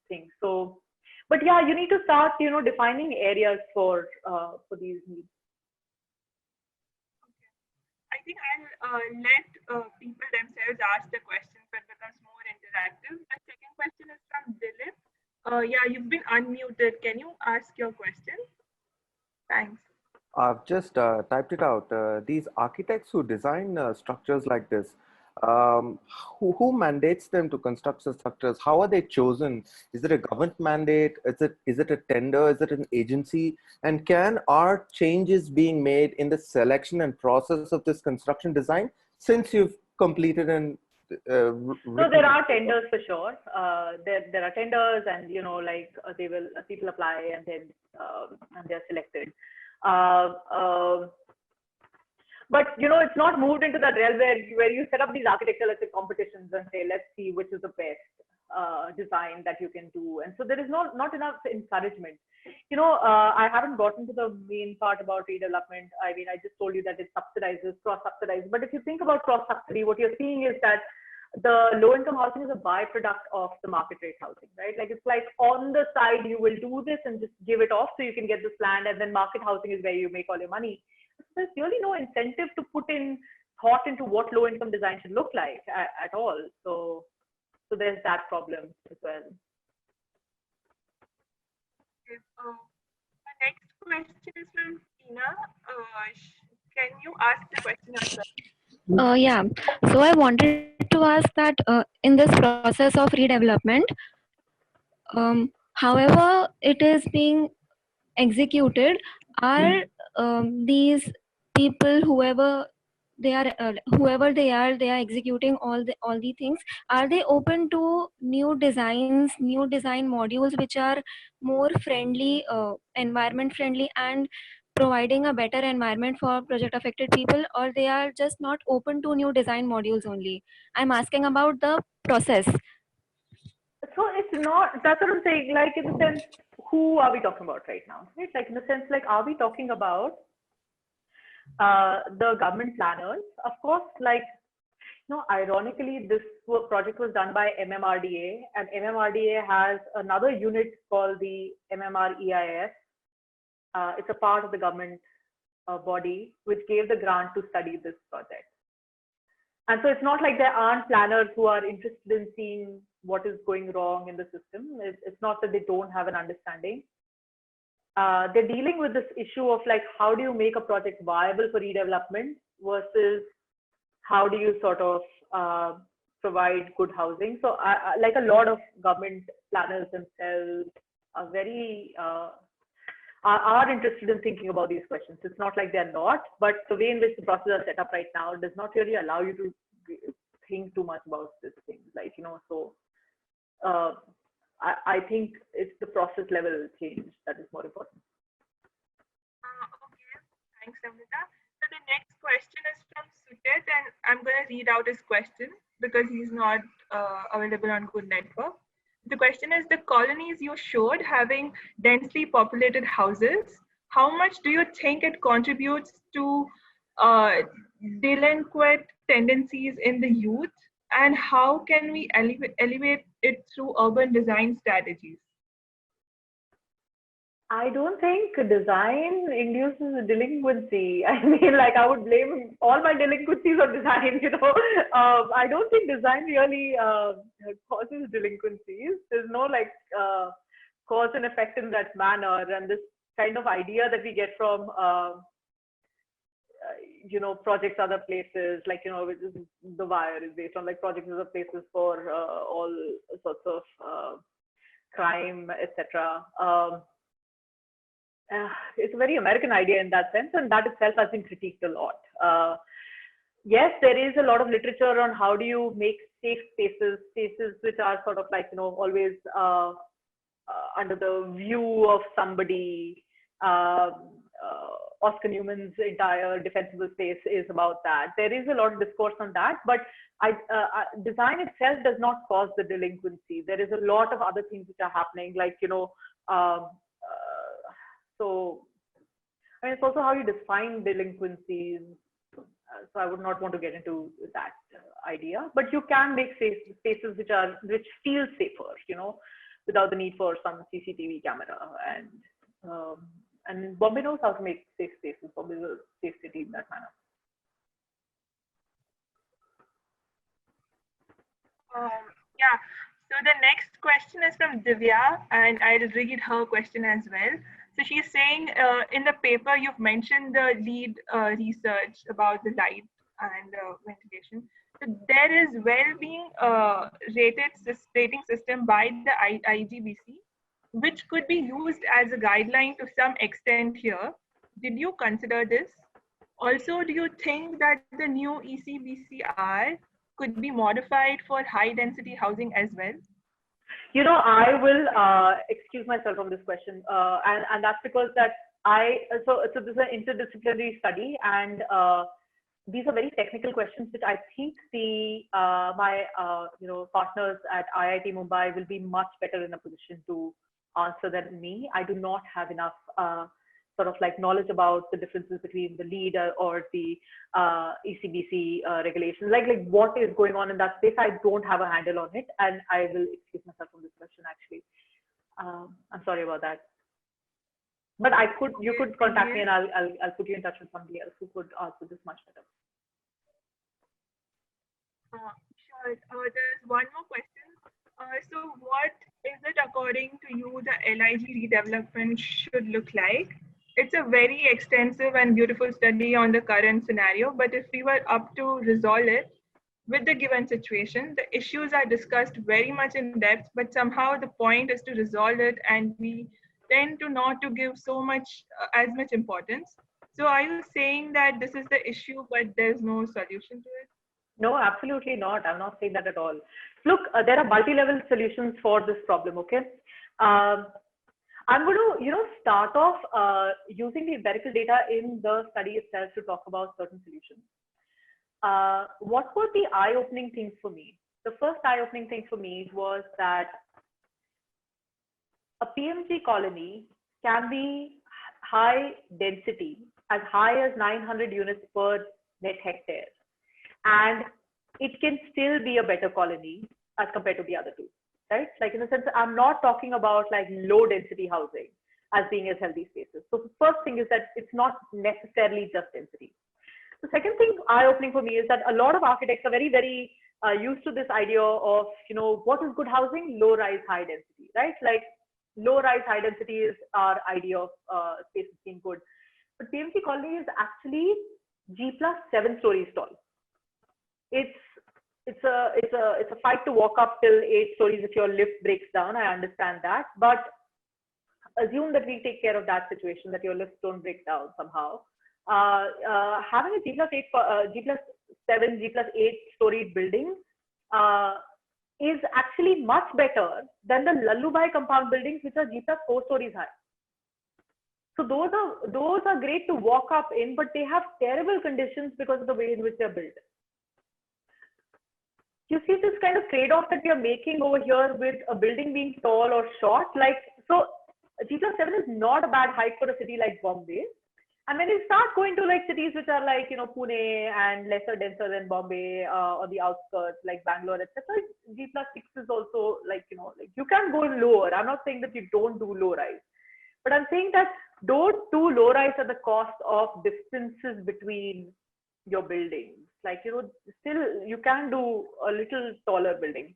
thing. So, but yeah, you need to start defining areas for these needs. I think I'll let people themselves ask the questions so it becomes more interactive. The second question is from Dilip. Yeah, you've been unmuted. Can you ask your question? Thanks. I've just typed it out. These architects who design structures like this, who mandates them to construct the structures? How are they chosen? Is it a government mandate? Is it a tender? Is it an agency? And are changes being made in the selection and process of this construction design since you've completed and so there are tenders for sure. There are tenders, and people apply, and then and they're selected. But it's not moved into that realm where you set up these architectural competitions and say, let's see which is the best design that you can do. And so there is not enough encouragement. I haven't gotten to the main part about redevelopment. I mean, I just told you that it subsidizes, cross-subsidizes. But if you think about cross-subsidy, what you're seeing is that the low-income housing is a byproduct of the market rate housing, right? Like it's like on the side, you will do this and just give it off so you can get this land, and then market housing is where you make all your money. There's really no incentive to put in thought into what low-income design should look like at all. So there's that problem as well. Okay, the next question is from Tina. Can you ask the question yourself? Yeah. So I wanted to ask that in this process of redevelopment, however it is being executed, are these people, whoever they are executing all the things, are they open to new designs, new design modules which are more friendly, environment friendly, and providing a better environment for project affected people, or they are just not open to new design modules only? I'm asking about the process. So it's not, that's what I'm saying, like in the sense, who are we talking about right now, right? Like in the sense, like, are we talking about the government planners? Of course, like, ironically, this project was done by MMRDA, and MMRDA has another unit called the MMREIS. It's a part of the government body which gave the grant to study this project. And so it's not like there aren't planners who are interested in seeing what is going wrong in the system. It's not that they don't have an understanding. They're dealing with this issue of like, how do you make a project viable for redevelopment versus how do you sort of provide good housing. So like a lot of government planners themselves are very are interested in thinking about these questions. It's not like they're not, but the way in which the process is set up right now does not really allow you to think too much about this thing. Like, so I think it's the process level change that is more important. Okay, thanks, Amrita. So the next question is from Sutet, and I'm going to read out his question because he's not available on Good Network. The question is, the colonies you showed having densely populated houses, how much do you think it contributes to delinquent tendencies in the youth, and how can we elevate it through urban design strategies? I don't think design induces delinquency. I mean, like I would blame all my delinquencies on design. I don't think design really causes delinquencies. There's no like cause and effect in that manner, and this kind of idea that we get from projects other places, like which is The Wire is based on like projects other places for all sorts of crime, etc. It's a very American idea in that sense, and that itself has been critiqued a lot. Yes, there is a lot of literature on how do you make safe spaces which are sort of like always under the view of somebody. Oscar Newman's entire Defensible Space is about that. There is a lot of discourse on that, but design itself does not cause the delinquency. There is a lot of other things which are happening, like so, I mean, it's also how you define delinquencies. So I would not want to get into that idea, but you can make spaces which feel safer, without the need for some CCTV camera. And Bombay knows how to make safe spaces. Bombay is a safe city in that manner. Yeah. So the next question is from Divya, and I'll read her question as well. So she's saying, in the paper, you've mentioned the lead research about the light and ventilation. So there is well-being rating system by the IGBC, which could be used as a guideline to some extent here. Did you consider this? Also, do you think that the new ECBCR could be modified for high-density housing as well? I will excuse myself from this question, and that's because that so this is an interdisciplinary study, and these are very technical questions which I think my partners at IIT Mumbai will be much better in a position to answer than me. I do not have enough sort of like knowledge about the differences between the LEED or the ECBC regulations, like what is going on in that space. I don't have a handle on it, and I will excuse myself from this question actually. I'm sorry about that. But you could contact me, and I'll put you in touch with somebody else who could answer this much better. Sure. There's one more question. So what is it according to you the LIG redevelopment should look like? It's a very extensive and beautiful study on the current scenario, but if we were up to resolve it with the given situation, the issues are discussed very much in depth, but somehow the point is to resolve it, and we tend to not to give so much as much importance. So are you saying that this is the issue, but there's no solution to it? No, absolutely not. I'm not saying that at all. Look, there are multi-level solutions for this problem, okay? I'm going to, start off using the empirical data in the study itself to talk about certain solutions. What were the eye-opening things for me? The first eye-opening thing for me was that a PMG colony can be high density, as high as 900 units per net hectare. And it can still be a better colony as compared to the other two, right? Like in the sense, I'm not talking about like low density housing as being as healthy spaces. So the first thing is that it's not necessarily just density. The second thing eye-opening for me is that a lot of architects are very, very used to this idea of, what is good housing? Low-rise, high density, right? Like low-rise, high density is our idea of spaces being good. But PMC colony is actually G+7 stories tall. It's a fight to walk up till 8 stories if your lift breaks down. I understand that, but assume that we take care of that situation, that your lifts don't break down somehow. Having a G+7, G+8 story building is actually much better than the Lallubai compound buildings, which are G+4 stories high. So those are great to walk up in, but they have terrible conditions because of the way in which they're built. You see this kind of trade-off that we are making over here with a building being tall or short. Like, so G+7 is not a bad height for a city like Bombay. And when you start going to like cities which are like, you know, Pune and lesser denser than Bombay, or the outskirts like Bangalore, etc., G+6 is also like, you know, like you can go lower. I'm not saying that you don't do low rise, but I'm saying that don't do low rise at the cost of distances between your buildings. Like, you know, still you can do a little taller building.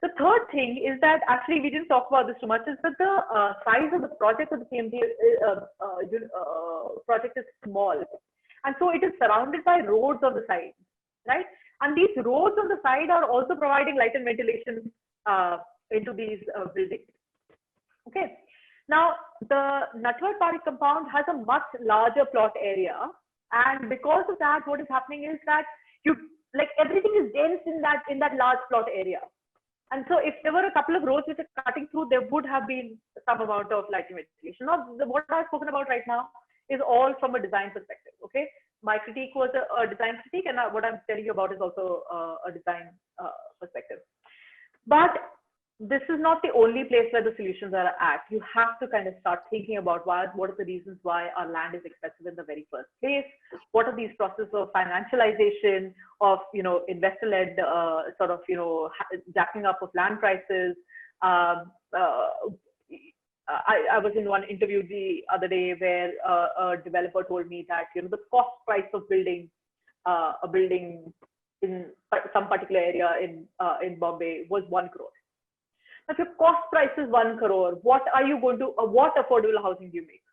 The third thing is that actually we didn't talk about this too much, is that the size of the project of the PMD project is small. And so it is surrounded by roads on the side, right? And these roads on the side are also providing light and ventilation into these buildings. Okay. Now, the Natwar Park compound has a much larger plot area. And because of that, what is happening is that you, like, everything is dense in that large plot area. And so if there were a couple of roads which are cutting through, there would have been some amount of light and ventilation. Now, what I've spoken about right now is all from a design perspective, okay? My critique was a design critique, and what I'm telling you about is also a design perspective. But this is not the only place where the solutions are at. You have to kind of start thinking about what are the reasons why our land is expensive in the very first place. What are these processes of financialization, of, you know, investor-led sort of, you know, jacking up of land prices. I was in one interview the other day where a developer told me that, you know, the cost price of building a building in some particular area in Bombay was 1 crore. If your cost price is 1 crore, what are you going to, what affordable housing do you make?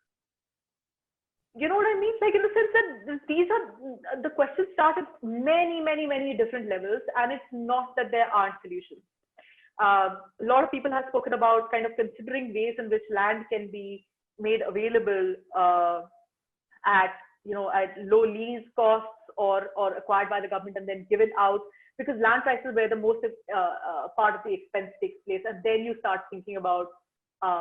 You know what I mean? Like, in the sense that these are, the questions start at many, many, many different levels, and it's not that there aren't solutions. A lot of people have spoken about kind of considering ways in which land can be made available at, you know, at low lease costs or acquired by the government and then given out, because land prices where the most part of the expense takes place, and then you start thinking about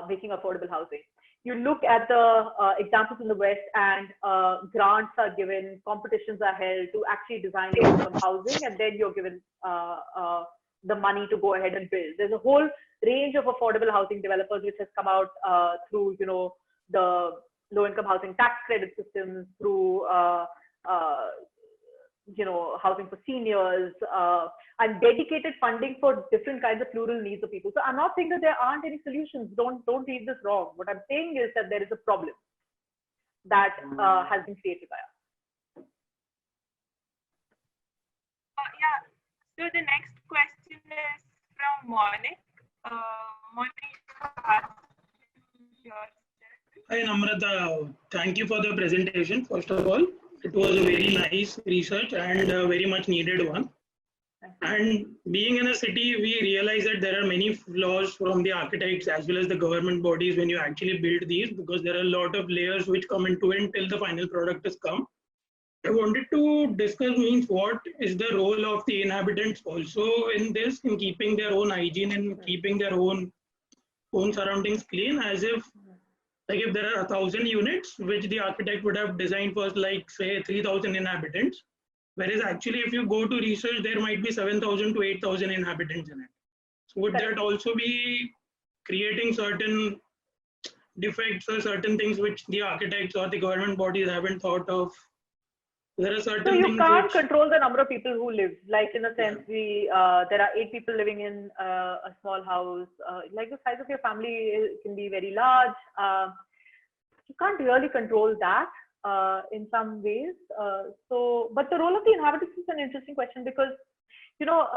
making affordable housing. You look at the examples in the West, and grants are given, competitions are held to actually design some housing, and then you're given the money to go ahead and build. There's a whole range of affordable housing developers which has come out through, you know, the low-income housing tax credit systems, through you know, housing for seniors, and dedicated funding for different kinds of plural needs of people. So I'm not saying that there aren't any solutions. Don't read this wrong. What I'm saying is that there is a problem that has been created by us. Yeah. So the next question is from Monik. Monik, hi Namrata, thank you for the presentation. First of all, it was a very nice research and a very much needed one. And being in a city, we realize that there are many flaws from the architects as well as the government bodies when you actually build these, because there are a lot of layers which come into it until the final product has come. I wanted to discuss means what is the role of the inhabitants also in this, in keeping their own hygiene and keeping their own surroundings clean, as if like if there are 1,000 units which the architect would have designed for like say 3,000 inhabitants, whereas actually if you go to research there might be 7,000 to 8,000 inhabitants in it. So would that also be creating certain defects or certain things which the architects or the government bodies haven't thought of? There are certain things. So you can't which control the number of people who live. Like in a sense, there are 8 people living in a small house. Like the size of your family can be very large. You can't really control that in some ways. But the role of the inhabitants is an interesting question, because, you know,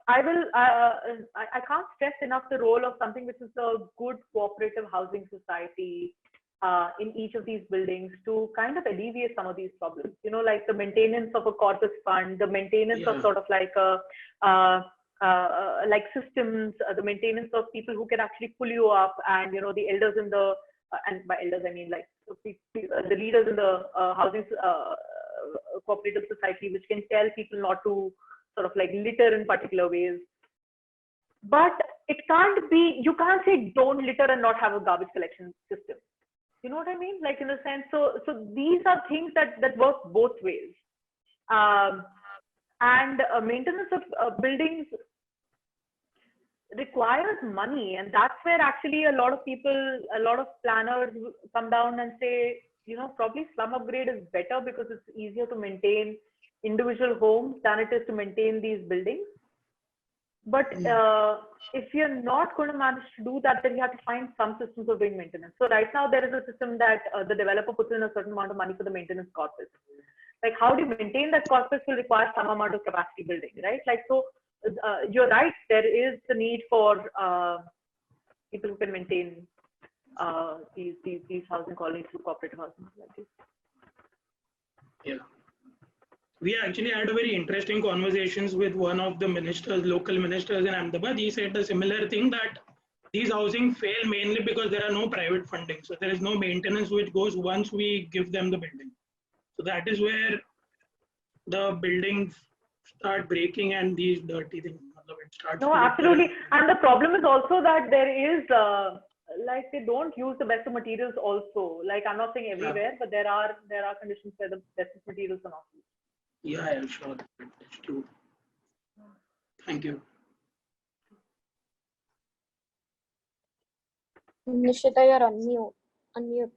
I can't stress enough the role of something which is a good cooperative housing society in each of these buildings to kind of alleviate some of these problems. You know, like the maintenance of a corpus fund, the maintenance of sort of like like systems, the maintenance of people who can actually pull you up, and, you know, the elders in the and by elders I mean like the leaders in the housing cooperative society, which can tell people not to sort of like litter in particular ways. but it can't be, you can't say don't litter and not have a garbage collection system. You know what I mean? Like in a sense, so these are things that work both ways. And maintenance of buildings requires money, and that's where actually a lot of people, a lot of planners come down and say, you know, probably slum upgrade is better because it's easier to maintain individual homes than it is to maintain these buildings. But if you're not going to manage to do that, then you have to find some systems of doing maintenance. So right now there is a system that the developer puts in a certain amount of money for the maintenance corpus. Like how do you maintain that corpus will require some amount of capacity building, right? Like, so you're right, there is the need for people who can maintain these housing colonies through cooperative housing. Like this. Yeah. We actually had a very interesting conversations with one of the ministers, local ministers in Ahmedabad. He said a similar thing, that these housing fail mainly because there are no private funding. So there is no maintenance which goes once we give them the building. So that is where the buildings start breaking and these dirty things. No, absolutely. And the problem is also that there is, like they don't use the best of materials also. Like I'm not saying everywhere, but there are conditions where the best of materials are not used. Yeah, I'm sure that's true. Thank you. Nishita, you're unmute.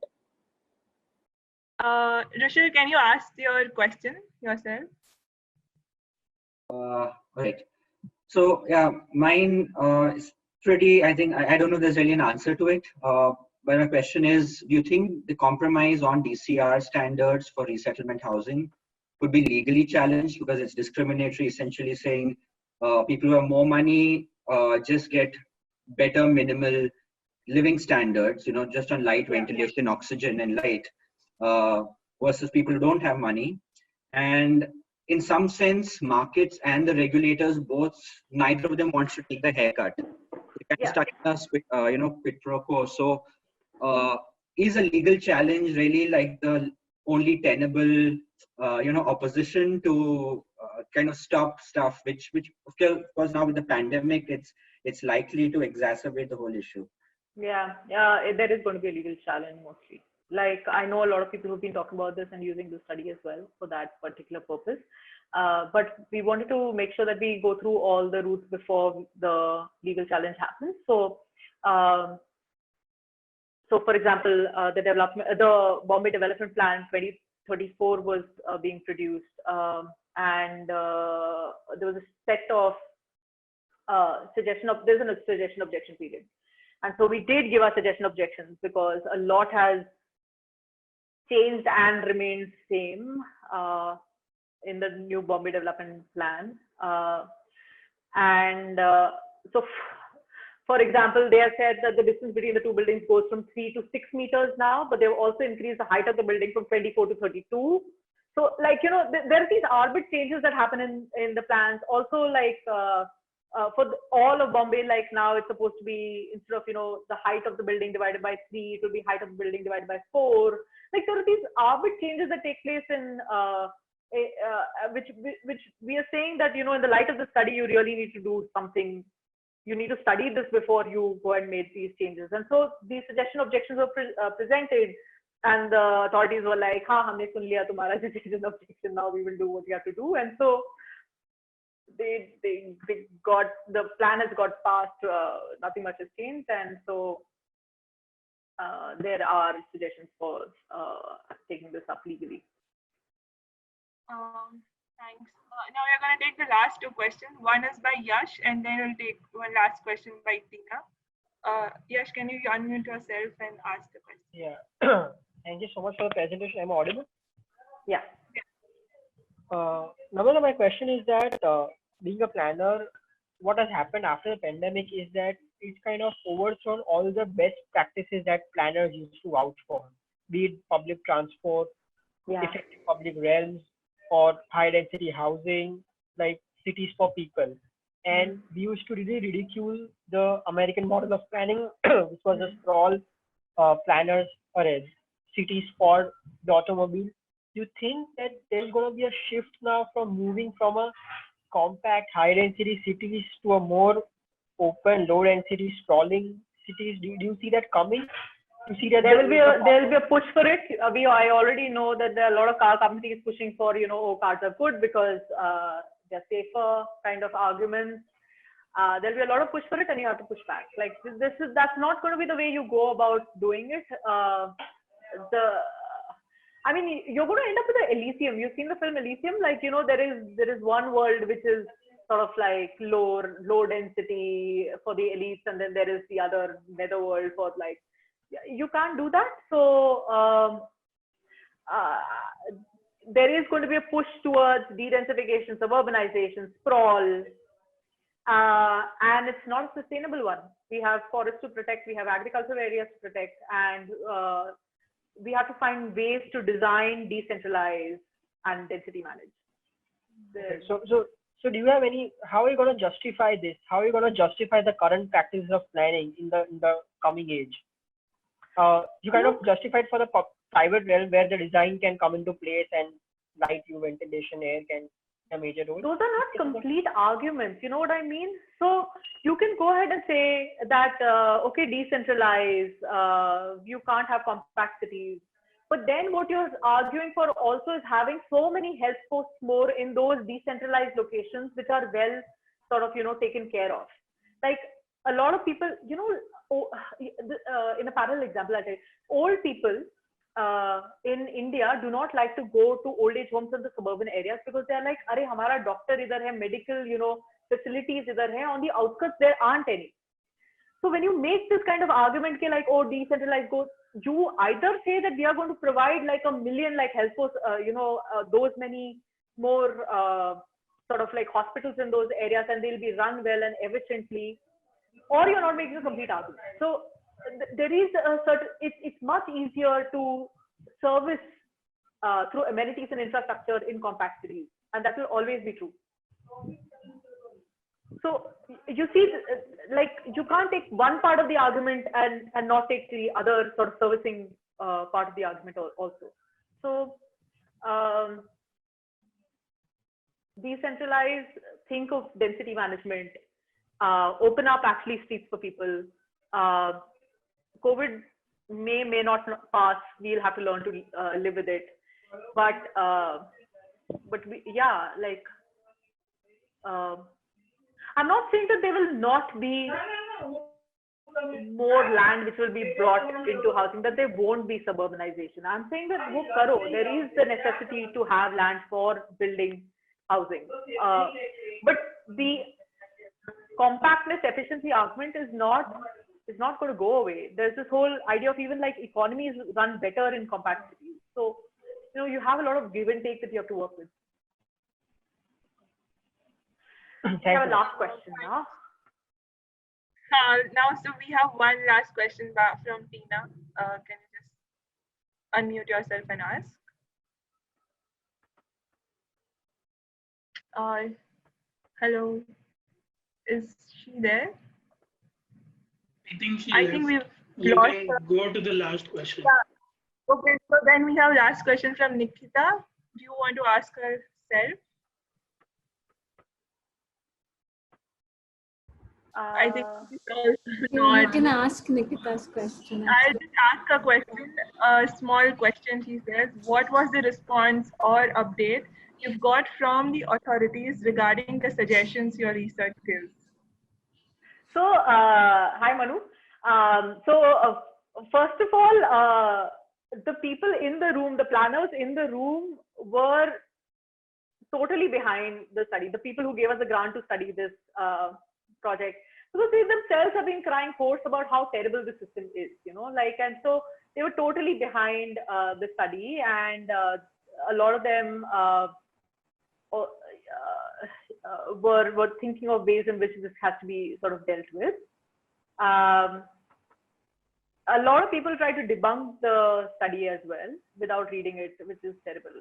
Rishal, can you ask your question yourself? Right. So yeah, mine is pretty, I think, I don't know if there's really an answer to it. But my question is, do you think the compromise on DCR standards for resettlement housing could be legally challenged because it's discriminatory, essentially saying people who have more money just get better minimal living standards, you know, just on light, ventilation, oxygen and light, versus people who don't have money. And in some sense, markets and the regulators, both, neither of them wants to take the haircut. They can stuck in a, you know, quid pro quo. So is a legal challenge really like the only tenable, you know, opposition to kind of stop stuff, which of course now with the pandemic, it's likely to exacerbate the whole issue. Yeah, there is going to be a legal challenge mostly. Like I know a lot of people who've been talking about this and using the study as well for that particular purpose. But we wanted to make sure that we go through all the routes before the legal challenge happens. So, so for example, the Bombay Development Plan 2034 was being produced, and there was a set of there's a suggestion objection period. And so we did give our suggestion objections because a lot has changed and remains same in the new Bombay Development Plan. So, for example, they have said that the distance between the two buildings goes from 3 to 6 meters now, but they've also increased the height of the building from 24 to 32. So, like, you know, there are these arbitrary changes that happen in the plans. Also, like, for all of Bombay, like now it's supposed to be, instead of, you know, the height of the building divided by 3, it will be height of the building divided by 4. Like there are these arbitrary changes that take place in which we are saying that, you know, in the light of the study, you really need to do something. You need to study this before you go and make these changes. And so these suggestion objections were presented, and the authorities were like, "Ha, humne sun liya tumhara suggestion objection. Now we will do what you have to do." And so they got, the plan has got passed. Nothing much has changed, and so there are suggestions for taking this up legally. Thanks. Now we're going to take the last two questions. One is by Yash, and then we'll take one last question by Tina. Yash, can you unmute yourself and ask the question? Yeah. Thank you so much for the presentation. Am I audible? Yeah. Namrata, my question is that being a planner, what has happened after the pandemic is that it's kind of overthrown all the best practices that planners used to vouch for, be it public transport, effective public realms, or high density housing, like cities for people. And we used to really ridicule the American model of planning, which was a sprawl planners array, cities for the automobile. Do you think that there's going to be a shift now from moving from a compact high density cities to a more open, low density, sprawling cities? Do you see that coming? You see that there will be a push for it. I already know that there are a lot of car companies pushing for, oh, cars are good because they're safer kind of arguments. There'll be a lot of push for it, and you have to push back. Like that's not going to be the way you go about doing it. I mean, you're going to end up with the Elysium. You've seen the film Elysium, like there is one world which is sort of like low density for the elites, and then there is the other netherworld for like. You can't do that. So there is going to be a push towards de-densification, suburbanization, sprawl, and it's not a sustainable one. We have forests to protect, we have agricultural areas to protect, and we have to find ways to design, decentralize, and density manage. Okay. So do you have any? How are you going to justify this? How are you going to justify the current practices of planning in the coming age? You kind of justify it for the private realm where the design can come into place and light, ventilation, air can play a major role. Those are not complete arguments. You know what I mean? So you can go ahead and say that, okay, decentralize, you can't have compact cities. But then what you're arguing for also is having so many health posts more in those decentralized locations, which are well sort of, taken care of. Like a lot of people, in a parallel example, I'll tell you, old people in India do not like to go to old age homes in the suburban areas because they're like, "Arey, hamara doctor idhar hai, medical, facilities idhar hai." On the outskirts, there aren't any. So when you make this kind of argument, like, oh, decentralized goes, you either say that we are going to provide like 1 million like health posts, those many more sort of like hospitals in those areas, and they'll be run well and efficiently, or you're not making a complete argument. So there is a certain, it's much easier to service through amenities and infrastructure in compact cities, and that will always be true. So you see, like you can't take one part of the argument and not take the other sort of servicing part of the argument also. So decentralize, think of density management, open up actually streets for people. COVID may not pass. We'll have to learn to live with it. But yeah, like I'm not saying that there will not be more land which will be brought into housing, that there won't be suburbanization. I'm saying that there is the necessity to have land for building housing. But the compactness efficiency argument is not going to go away. There's this whole idea of even like economies run better in compact cities. So, you have a lot of give and take that you have to work with. We have a last question now. So we have one last question from Tina. Can you just unmute yourself and ask? Hello, is she there? I think we've lost her. Go to the last question. Yeah. Okay, so then we have last question from Nikita. Do you want to ask herself? I think you can ask Nikita's question. I'll just ask a question, a small question. She says, what was the response or update you've got from the authorities regarding the suggestions your research gives? So, hi Manu. First of all, the people in the room, the planners in the room were totally behind the study. The people who gave us the grant to study this project, because they themselves have been crying hoarse about how terrible the system is, and so they were totally behind the study, and a lot of them were thinking of ways in which this has to be sort of dealt with. A lot of people try to debunk the study as well without reading it, which is terrible.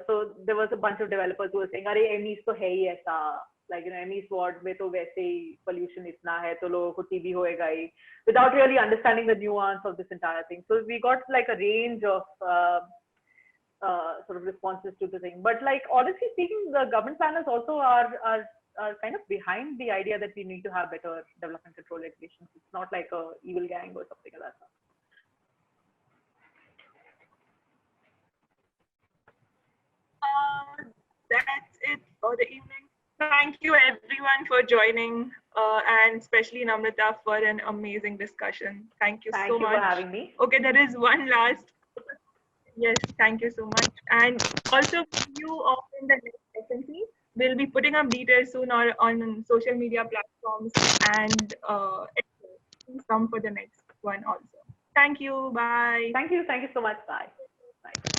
So there was a bunch of developers who were saying, "Arey, MEIS to hai hi aisa, like MEIS ward mein to waise hi pollution itna hai, to logon ko TB hoega hi," without really understanding the nuance of this entire thing. So we got like a range of sort of responses to the thing. But like honestly speaking, the government planners also are are kind of behind the idea that we need to have better development control regulations. It's not like a evil gang or something like that. That's it for the evening. Thank you everyone for joining, and especially Namrata for an amazing discussion. Thank you so much. Thank you for having me. Okay, there is one last. Yes, thank you so much. And also, you all in the next FNC, we'll be putting up details soon on social media platforms, and please come for the next one also. Thank you. Bye. Thank you. Thank you so much. Bye. Bye.